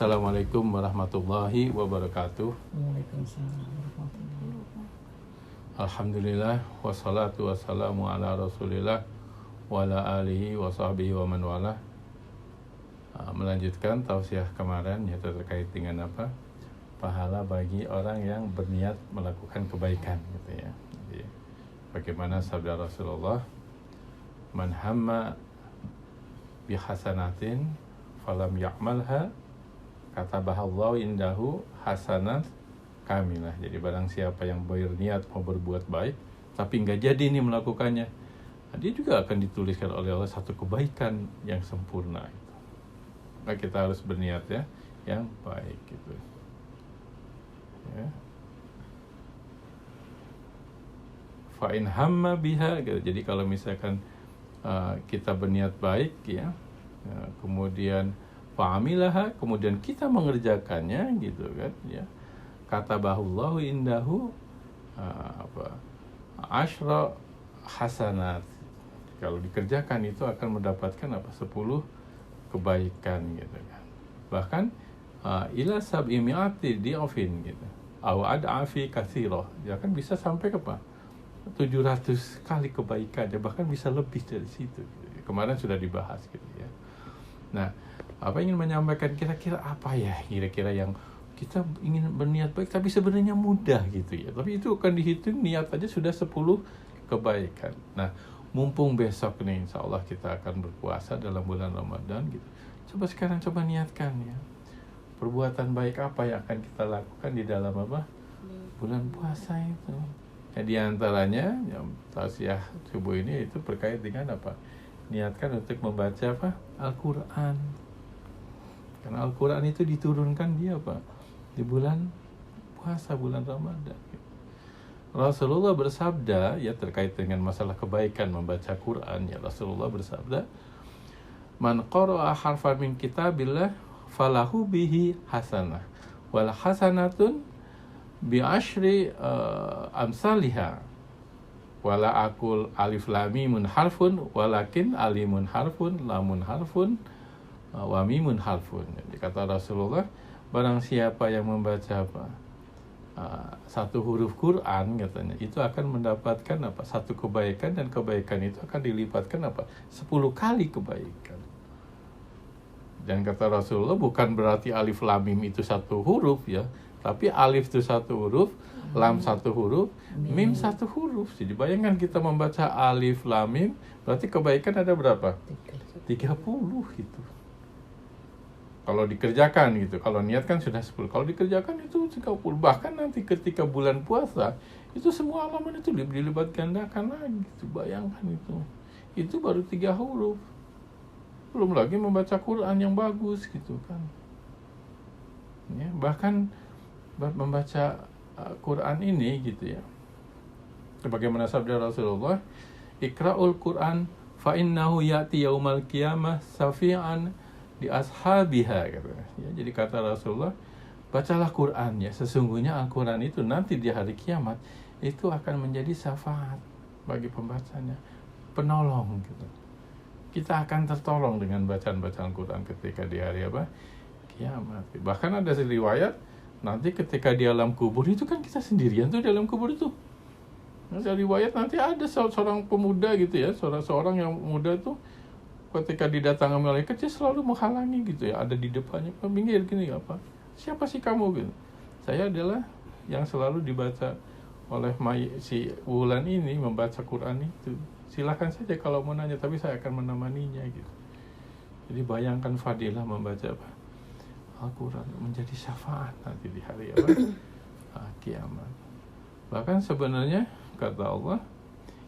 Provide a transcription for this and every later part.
Assalamualaikum warahmatullahi wabarakatuh. Waalaikumsalam warahmatullahi wabarakatuh. Alhamdulillah wassalatu wassalamu ala Rasulillah wa ala alihi wa sahbihi wa man wala. Melanjutkan tausiah kemarin yaitu terkait dengan apa? Pahala bagi orang yang berniat melakukan kebaikan gitu ya. Jadi, bagaimana sabda Rasulullah, man hamma bi hasanatin falam ya'malha katabahallahu indahu hasanat kamilah. Jadi barang siapa yang berniat mau berbuat baik tapi nggak jadi nih melakukannya, dia juga akan dituliskan oleh Allah satu kebaikan yang sempurna itu. Maka kita harus berniat ya yang baik gitu ya. Fa in hamma biha gitu. Jadi kalau misalkan kita berniat baik ya, kemudian fa'amilaha, kemudian kita mengerjakannya gitu kan ya, katabahullahu indahu asyra hasanat. Kalau dikerjakan itu akan mendapatkan 10 kebaikan gitu kan. Bahkan ila sab'i mi'ati di'afin gitu. Aw ad'afi katsirah. Ya kan bisa sampai ke 700 kali kebaikan ya, bahkan bisa lebih dari situ gitu. Kemarin sudah dibahas gitu ya. Nah, apa ingin menyampaikan kira-kira apa ya kira-kira yang kita ingin berniat baik tapi sebenarnya mudah gitu ya. Tapi itu akan dihitung niat aja sudah 10 kebaikan. Nah, mumpung besok nih insya Allah kita akan berpuasa dalam bulan Ramadan gitu. Coba sekarang niatkan ya. Perbuatan baik apa yang akan kita lakukan di dalam apa? Bulan puasa itu. Ya, di antaranya yang tausiah subuh ini itu berkait dengan apa? Niatkan untuk membaca apa? Al-Quran. Karena Al-Quran itu diturunkan di apa? Di bulan puasa, bulan Ramadan. Rasulullah bersabda ya terkait dengan masalah kebaikan membaca Quran ya, Rasulullah bersabda, man qara'a harfan min kitabillah falahu bihi hasanah wal hasanatun bi asyri amsalihha wala aqul alif lam mim harfun walakin alimun harfun lamun harfun wa mimun harfun. Jadi kata Rasulullah, barang siapa yang membaca satu huruf Quran katanya, itu akan mendapatkan satu kebaikan, dan kebaikan itu akan dilipatkan 10 kali kebaikan. Dan kata Rasulullah, bukan berarti alif lam mim itu satu huruf ya, tapi alif itu satu huruf, lam satu huruf, mim satu huruf. Jadi bayangkan kita membaca alif lam mim, berarti kebaikan ada berapa? 30 gitu. Kalau dikerjakan gitu, kalau niat kan sudah 10, kalau dikerjakan itu 30. Bahkan nanti ketika bulan puasa, itu semua halaman itu dilipat gandakan lagi. Itu bayangkan itu baru 3 huruf. Belum lagi membaca Quran yang bagus gitu kan. Ya, bahkan membaca Quran ini gitu ya. Sebagaimana sabda Rasulullah, Iqra'ul Quran fa innahu ya'ti yaumal qiyamah safi'an di ashabiha gitu. Ya, jadi kata Rasulullah, bacalah Quran ya, sesungguhnya Al-Quran itu nanti di hari kiamat itu akan menjadi syafaat bagi pembacanya, penolong gitu. Kita akan tertolong dengan bacaan-bacaan Quran ketika di hari kiamat. Bahkan ada riwayat nanti ketika di alam kubur itu kan kita sendirian tuh di alam kubur itu. Ada riwayat nanti ada seorang pemuda gitu ya, seorang yang muda tuh ketika didatangi malaikat dia selalu menghalangi gitu ya, ada di depannya, pinggir gini apa? Siapa sih kamu gitu? Saya adalah yang selalu dibaca oleh si Wulan ini, membaca Quran itu. Silakan saja kalau mau nanya, tapi saya akan menemaninya gitu. Jadi bayangkan fadilah membaca Al-Quran menjadi syafaat nanti di hari kiamat. Bahkan sebenarnya kata Allah,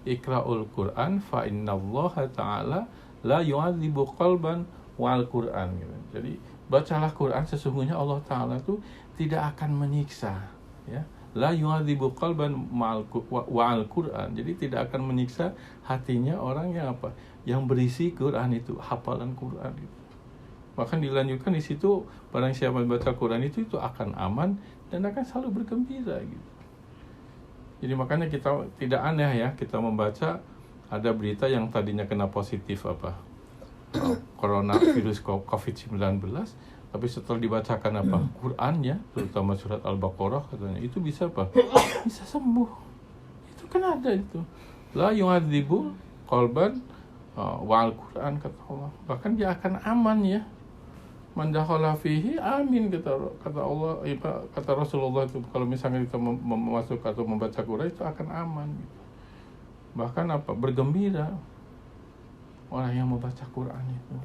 Iqra'ul Quran fa innallaha ta'ala la yu'adzibu qalban wal Quran gitu. Jadi bacalah Quran, sesungguhnya Allah Ta'ala itu tidak akan menyiksa ya. La yu'adzibu qalban wal Quran. Jadi tidak akan menyiksa hatinya orang yang yang berisi Quran itu, hafalan Quran itu. Bahkan dilanjutkan di situ, barang siapa membaca Quran itu akan aman dan akan selalu bergembira gitu. Jadi makanya kita tidak aneh ya, kita membaca ada berita yang tadinya kena positif coronavirus COVID-19, Tapi setelah dibacakan apa Quran ya, terutama surat Al-Baqarah katanya, itu bisa apa? Bisa sembuh. Itu kan ada itu. La yu'adzibu qalban wa'al Quran kata Allah. Bahkan dia akan aman ya. Man dakhala fihi amin kata Allah, kata Rasulullah itu, kalau misalnya kita masuk atau membaca Quran itu akan aman gitu. Bahkan apa? Bergembira orang yang membaca Quran itu.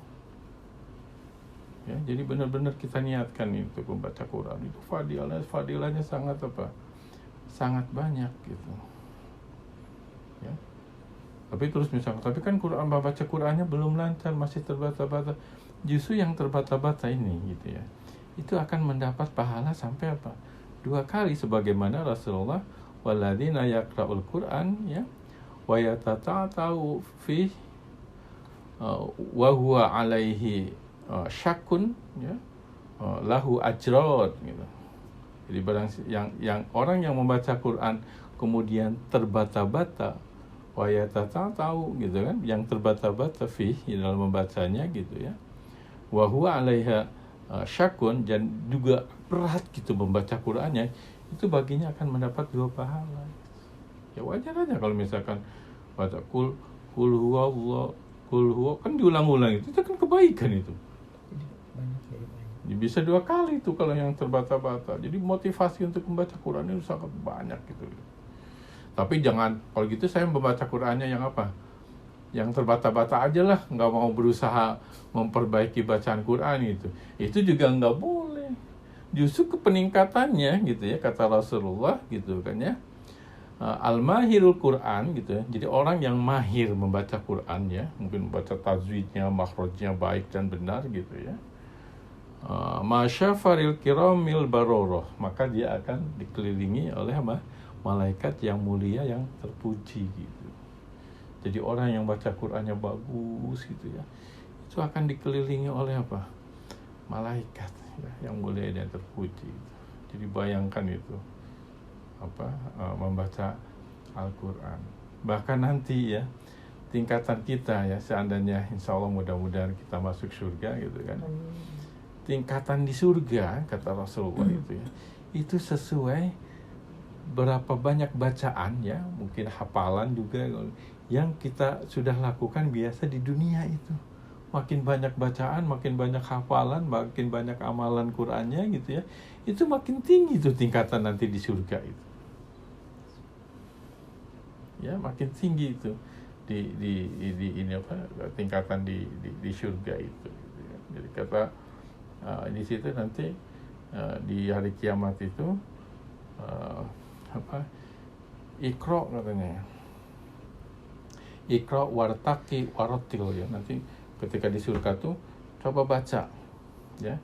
Ya, jadi benar-benar kita niatkan itu membaca Quran itu fadilahnya sangat apa? Sangat banyak gitu. Ya. Tapi terus misalnya, tapi kan Quran, baca Qurannya belum lancar, masih terbata-bata. Justru yang terbata-bata ini gitu ya, itu akan mendapat pahala sampai apa? 2 kali, sebagaimana Rasulullah walladzina yaqra'ul Quran ya wa yatata'u fi wa huwa alaihi syakun ya lahu ajrod gitu. Jadi barang yang orang yang membaca Quran kemudian terbata-bata wa yatata'u gitu kan, yang terbata-bata fi dalam membacanya gitu ya, wa huwa alaiha syakun, dan juga berat gitu membaca Qur'annya, itu baginya akan mendapat 2 pahala. Ya wajar aja kalau misalkan baca kul huwallah, kul huwa kan diulang-ulang, itu kan kebaikan itu. Jadi bisa 2 kali itu kalau yang terbata-bata. Jadi motivasi untuk membaca Qur'an itu sangat banyak gitu. Tapi jangan, kalau gitu saya membaca Qur'annya yang apa? Yang terbata-bata aja lah, nggak mau berusaha memperbaiki bacaan Quran itu. Itu juga nggak boleh. Justru kepeningkatannya gitu ya, kata Rasulullah gitu kan ya. Al-mahirul Quran gitu ya. Jadi orang yang mahir membaca Quran ya, mungkin membaca tajwidnya, makhrajnya baik dan benar gitu ya. Masyafaril kiramil baroroh, maka dia akan dikelilingi oleh apa? Malaikat yang mulia yang terpuji gitu. Jadi orang yang baca Qur'annya bagus gitu ya, itu akan dikelilingi oleh apa? Malaikat ya, yang mulia dan terpuji gitu. Jadi bayangkan itu apa, membaca Al-Quran. Bahkan nanti ya, tingkatan kita ya, seandainya insya Allah mudah-mudahan kita masuk surga gitu kan, tingkatan di surga kata Rasulullah itu ya, itu sesuai berapa banyak bacaan ya, mungkin hafalan juga yang kita sudah lakukan biasa di dunia itu. Makin banyak bacaan, makin banyak hafalan, makin banyak amalan Qur'annya gitu ya, itu makin tinggi tuh tingkatan nanti di surga itu. Ya, makin tinggi itu di ini apa, tingkatan di surga itu gitu ya. Jadi kata di situ nanti di hari kiamat itu apa, Iqra katanya, Iqra wartaqi warattil ya, nanti ketika di surga tuh coba baca ya,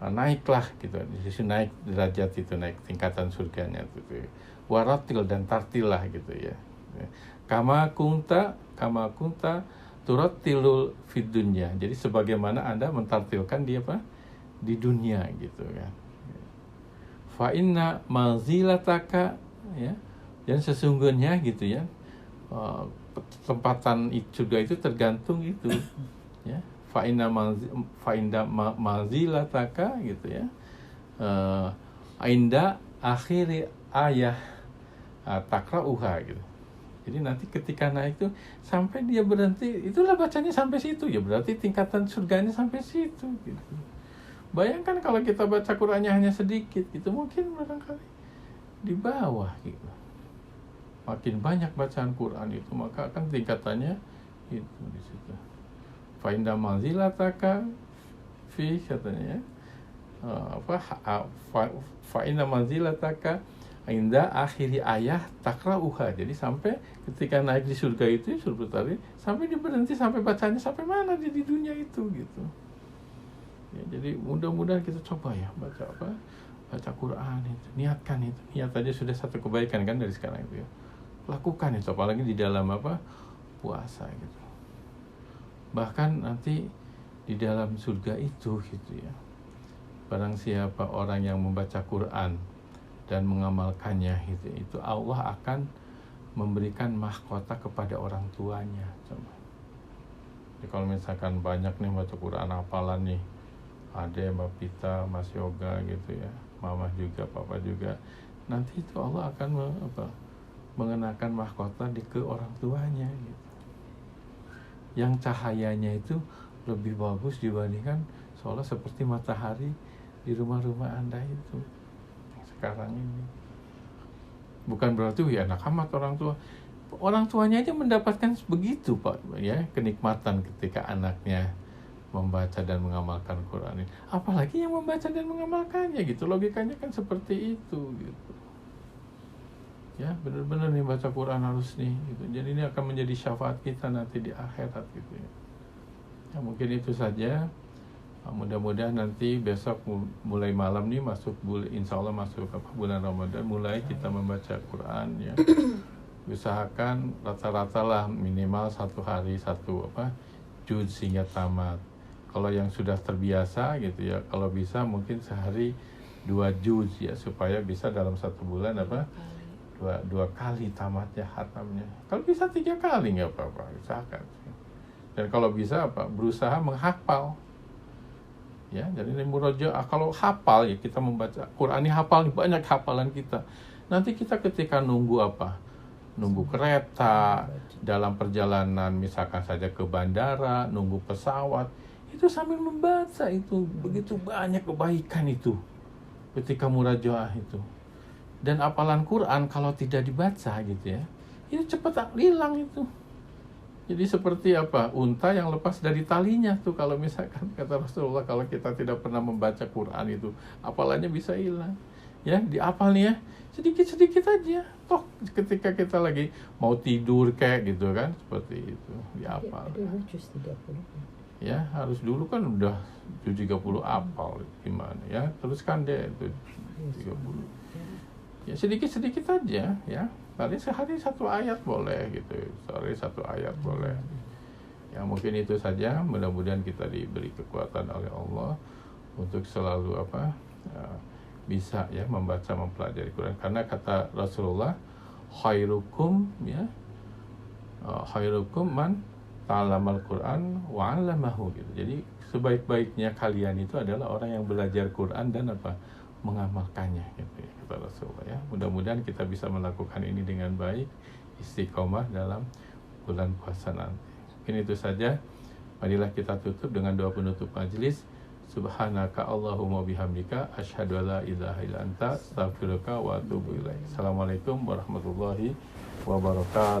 naiklah gitu, di sisi naik derajat itu, naik tingkatan surganya gitu, warattil dan tartilah gitu ya, kama kunta turattilul fid dunya, jadi sebagaimana Anda mentartilkan dia apa di dunia gitu kan. Fa inna manzilataka ya, dan sesungguhnya gitu ya, tempatan juga itu tergantung itu ya, fa inna manzilataka gitu ya, inda akhiri ayah takra'uha gitu. Jadi nanti ketika naik tuh sampai dia berhenti, itulah bacanya sampai situ ya, berarti tingkatan surganya sampai situ gitu. Bayangkan kalau kita baca Qur'annya hanya sedikit gitu, mungkin barangkali di bawah gitu. Makin banyak bacaan Qur'an itu, maka akan tingkatannya itu di situ. Fa inda manzilataka fi katanya fa inda manzilataka inda akhiri ayah takra'uha. Jadi sampai ketika naik di surga itu, surga tadi, sampai dia berhenti sampai bacanya sampai mana di dunia itu gitu. Ya, jadi mudah-mudahan kita coba ya baca Quran itu, niatkan itu, niat aja sudah satu kebaikan kan dari sekarang itu ya, lakukan itu, apalagi di dalam puasa gitu. Bahkan nanti di dalam surga itu gitu ya, barang siapa orang yang membaca Quran dan mengamalkannya itu Allah akan memberikan mahkota kepada orang tuanya. Coba. Jadi kalau misalkan banyak nih baca Quran, hafalan nih, Ade, Mbak Pita, Mas Yoga gitu ya, Mama juga, Papa juga, nanti itu Allah akan mengenakan mahkota ke orang tuanya gitu. Yang cahayanya itu lebih bagus dibandingkan seolah seperti matahari di rumah-rumah Anda itu sekarang ini. Bukan berarti ya anak amat orang tua. Orang tuanya aja mendapatkan begitu Pak ya, kenikmatan ketika anaknya membaca dan mengamalkan Quran ini. Apalagi yang membaca dan mengamalkannya gitu. Logikanya kan seperti itu gitu. Ya, benar-benar nih baca Quran harus nih gitu. Jadi ini akan menjadi syafaat kita nanti di akhirat gitu ya. Ya mungkin itu saja. Mudah-mudahan nanti besok mulai malam nih insya Allah masuk bulan Ramadan, mulai kita membaca Quran ya. Usahakan rata-rata lah minimal 1 hari 1 juz sehingga tamat. Kalau yang sudah terbiasa gitu ya, kalau bisa mungkin sehari 2 juz ya, supaya bisa dalam 1 bulan dua kali tamatnya hatamnya. Kalau bisa 3 kali nggak apa-apa, usahakan. Dan kalau bisa berusaha menghafal. Ya, jadi ini murojaah. Kalau hafal ya, kita membaca Quran ini hafal, banyak hafalan kita. Nanti kita ketika nunggu nunggu kereta, dalam perjalanan misalkan saja ke bandara, nunggu pesawat, itu sambil membaca itu, begitu banyak kebaikan itu ketika murojaah itu. Dan hafalan Quran kalau tidak dibaca gitu ya, itu cepat hilang itu. Jadi seperti unta yang lepas dari talinya tuh, kalau misalkan kata Rasulullah, kalau kita tidak pernah membaca Quran itu, hafalannya bisa hilang. Ya, dihafal nih ya, sedikit-sedikit aja. Toh ketika kita lagi mau tidur kayak gitu kan, seperti itu, dihafal. Ya, harus dulu kan udah 30 hafal gimana ya, teruskan deh itu 30. Ya sedikit-sedikit aja ya. Tadi sehari 1 ayat boleh gitu, sehari 1 ayat boleh. Ya mungkin itu saja. Mudah-mudahan kita diberi kekuatan oleh Allah untuk selalu bisa ya membaca, mempelajari Quran. Karena kata Rasulullah, khairukum man ta'allamal Quran wa 'allamahu gitu. Jadi sebaik-baiknya kalian itu adalah orang yang belajar Quran dan mengamalkannya gitu ya, kata Rasulullah ya. Mudah-mudahan kita bisa melakukan ini dengan baik, istiqomah dalam bulan puasa nanti. Mungkin itu saja. Marilah kita tutup dengan doa penutup majelis. Subhanaka Allahumma bihamdika asyhadu alla ilaha illa anta astaghfiruka wa atubu ilaik. Assalamualaikum warahmatullahi wabarakatuh.